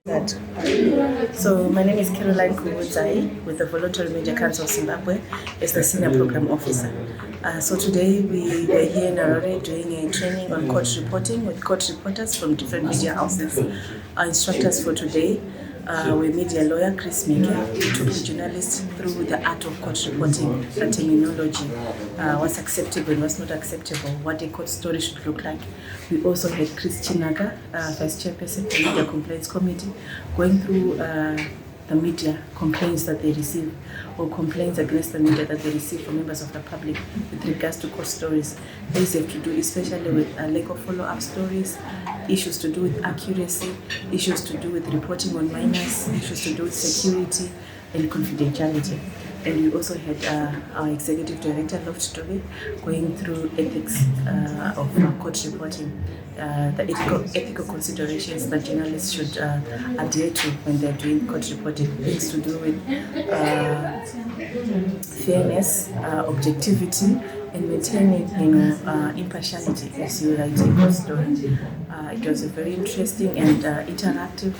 So my name is Caroline Kuhudzai with the Voluntary Media Council of Zimbabwe as the Senior Programme Officer. So today we were here in Harare doing a training on court reporting with court reporters from different media houses. Our instructors for today were media lawyer Chris Mike, who took the journalists through the art of court reporting, the terminology, what's acceptable and what's not acceptable, what a court story should look like. We also had Chris Chinaga, Vice Chairperson of the Media Complaints Committee, going through the media complaints that they receive or complaints against the media that they receive from members of the public with regards to court stories. These have to do especially with lack of follow-up stories, issues to do with accuracy, issues to do with reporting on minors, issues to do with security and confidentiality. And we also had our Executive Director, Loft Toby, going through ethics of court reporting, the ethical considerations that journalists should adhere to when they're doing court reporting. Things to do with fairness, objectivity, and maintaining impartiality as you write a court story. It was a very interesting and interactive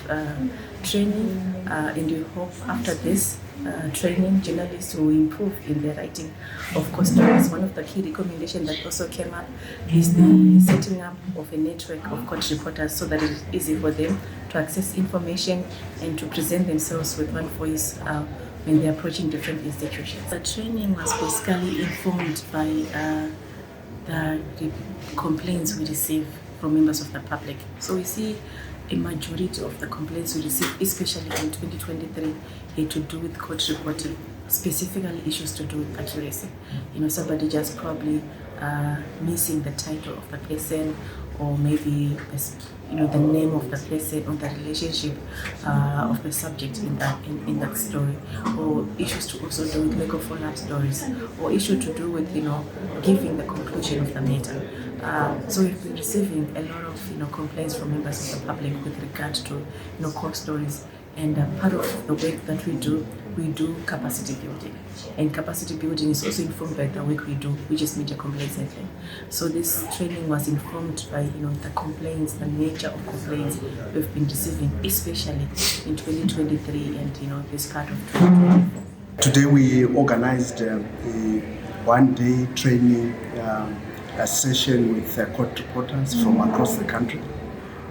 training, and we hope after this training, journalists will improve in their writing of court stories. One of the key recommendations that also came up is the setting up of a network of court reporters so that it is easy for them to access information and to present themselves with one voice when they're approaching different institutions. The training was basically informed by the complaints we receive from members of the public. So we see a majority of the complaints we receive, especially in 2023, had to do with court reporting, specifically issues to do with accuracy. Somebody just probably missing the title of the person, or maybe the name of the person or the relationship of the subject in that story, or issues to also do with legal follow-up stories, or issue to do with giving the conclusion of the matter. So we've been receiving a lot of complaints from members of the public with regard to court stories, and part of the work that we do capacity building, and capacity building is also informed by the work we do, which is media complaints handling. So this training was informed by the complaints, the nature of complaints we've been receiving, especially in 2023 and this part of 2024. Today we organized a one-day training a session with court reporters from across the country.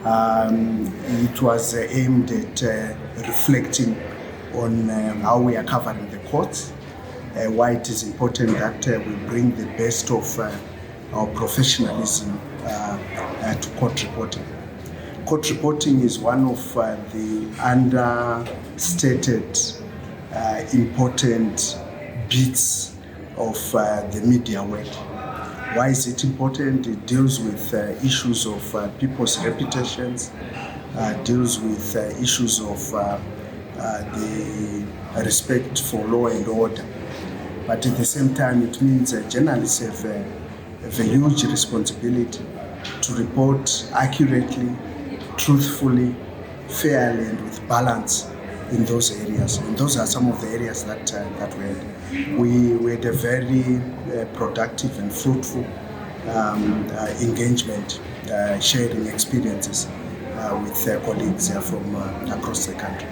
It was aimed at reflecting on how we are covering the courts, why it is important that we bring the best of our professionalism to court reporting. Court reporting is one of the understated important bits of the media world. Why is it important? It deals with issues of people's reputations, deals with issues of the respect for law and order. But at the same time, it means journalists have a huge responsibility to report accurately, truthfully, fairly, and with balance in those areas. And those are some of the areas that we had. We had a very productive and fruitful engagement, sharing experiences with colleagues from across the country.